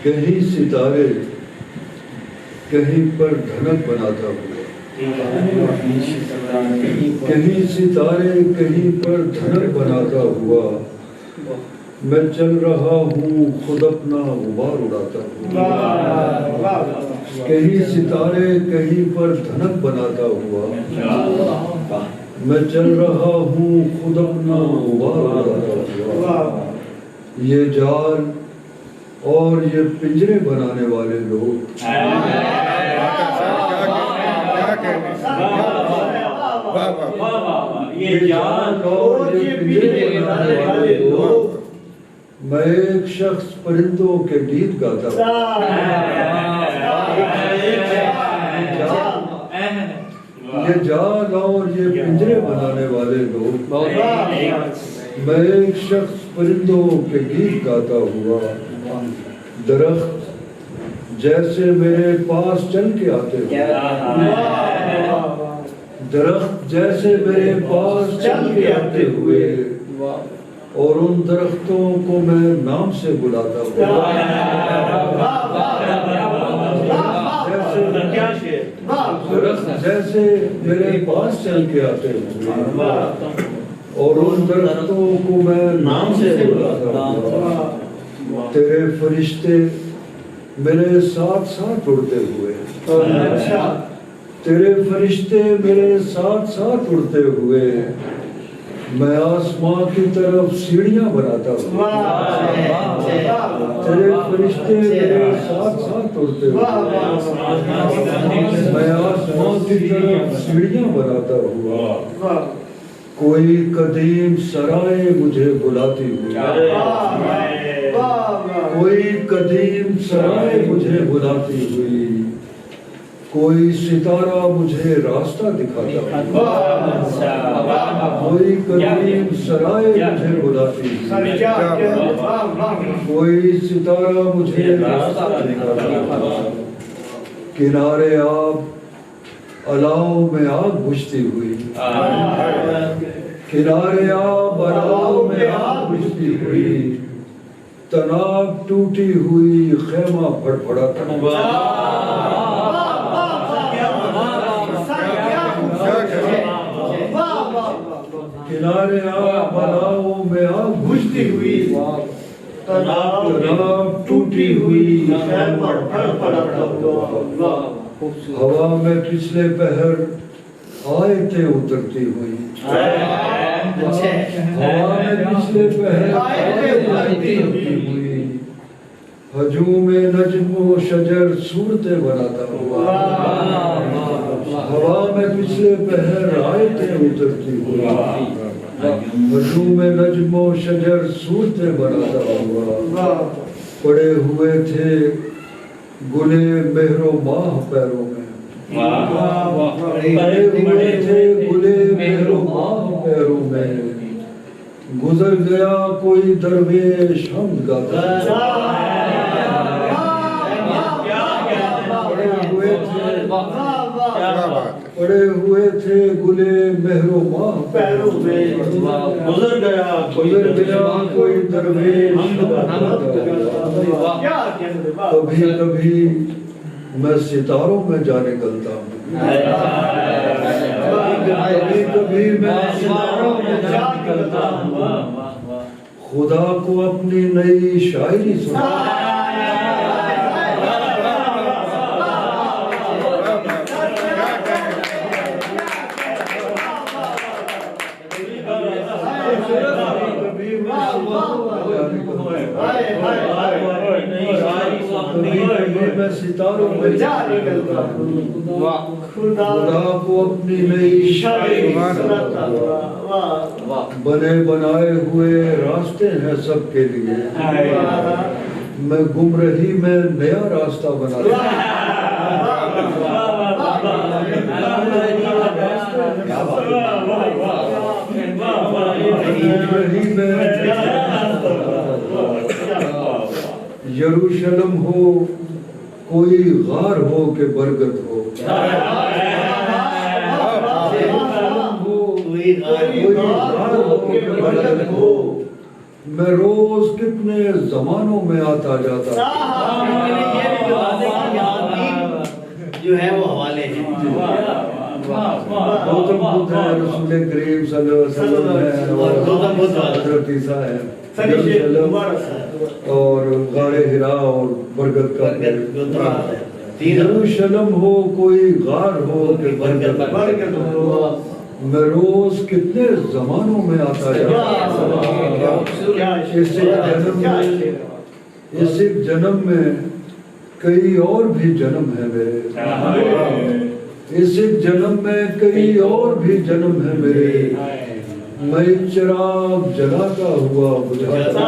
کہیں ستارے کہیں پر دھنک بناتا ہوا، کہیں ستارے کہیں پر دھنک بناتا ہوا، میں چل رہا ہوں خود اپنا غبار اڑاتا ہوا، کہیں ستارے کہیں پر دھنک بناتا ہوا، میں چل رہا ہوں خود اپنا غبار اڑاتا ہوا۔ یہ جال اور یہ پنجرے بنانے والے لوگ، یہ جال اور یہ پنجرے بنانے والے لوگ، میں ایک شخص پرندوں کے گیت گاتا ہوں۔ یہ جال اور یہ پنجرے بنانے والے لوگ، میں ایک شخص پرندوں کے گیت گاتا ہوا، درخت جیسے میرے پاس چل کے آتے ہوئے، درخت جیسے میرے پاس چل کے آتے ہوئے، اور ان درختوں کو میں نام سے بلاتا ہوا، درخت جیسے میرے پاس چل کے آتے ہوئے، اور ان درختوں کو میں نام سے بلاتا ہوا۔ تیرے فرشتے میرے ساتھ ساتھ اڑتے ہوئے، تیرے فرشتے میرے ساتھ ساتھ اڑتے ہوئے، میں آسمان کی طرف سیڑھیاں بناتا ہوں۔ تیرے فرشتے میرے ساتھ ساتھ اڑتے ہوئے، میں آسمان کی طرف سیڑھیاں بناتا ہوا، کوئی قدیم سرائے مجھے بلاتی ہوئی، کوئی قدیم سرائے مجھے بلاتی ہوئی، کوئی ستارہ مجھے راستہ دکھاتا ہوا، کوئی قدیم سرائے مجھے بلاتی ہوئی، کوئی ستارہ مجھے راستہ دکھاتا ہوا، کنارے آب الاؤ میں آگ بجھتی ہوئی، کنارے آب الاؤ میں آگ بجھتی ہوئی، تناب ٹوٹی ہوئی خیمہ پھڑ پھڑاتا ہوا، کنارے آب الاؤ میں آگ بجھتی ہوئی، تناب ٹوٹی ہوئی خیمہ پھڑ پھڑاتا ہوا، ہوا میں پچھلے پہر آیتیں اترتی ہوئی، ہوا میں پچھلے پہر آیتیں اترتی ہوئی، ہجوم نجم و شجر صورتیں بناتا ہوا، ہوا میں پچھلے پہر آیتیں اترتی ہوئی، ہجوم نجم و شجر صورتیں بناتا ہوا، پڑے ہوئے تھے گلے مہر و ماہ پیروں میں، پڑے ہوئے تھے گلے مہر و ماہ پیروں میں، گزر گیا کوئی درویش حمد گاتا، پڑے ہوئے تھے گلے مہر و ماہ پیروں میں، گزر گیا کوئی درویش حمد گاتا، کبھی کبھی میں ستاروں میں جا نکلتا ہوں، کبھی کبھی میں ستاروں میں جا نکلتا ہوں، خدا کو اپنی نئی شاعری سنا، میں ستاروں میں جا نکلتا ہوں، خدا کو اپنی نئی شاعری سناتا ہوں، بنے بنائے ہوئے راستے ہیں سب کے لیے، میں گمراہی میں نیا راستہ بناتا یروشلم ہو کوئی غار ہو کہ برگت ہو، کوئی غار ہو کہ برگت ہو، میں روز کتنے زمانوں میں آتا جاتا جو ہے وہ حوالے ہیں. گوتم بدھ ہے، رسول کریم صلی اللہ علیہ وسلم ہے، اور حضرت عیسیٰ ہے، یروشلم اور غار حرا اور برگد کا پیڑ. یروشلم ہو کوئی غار ہو کہ برگد ہو، میں روز کتنے زمانوں میں آتا جاتا. اس ایک جنم میں کئی اور بھی جنم ہے میرے، اس ایک جنم میں کئی اور بھی جنم ہے میرے. میں ایک چراغ جلاتا ہوا بجھاتا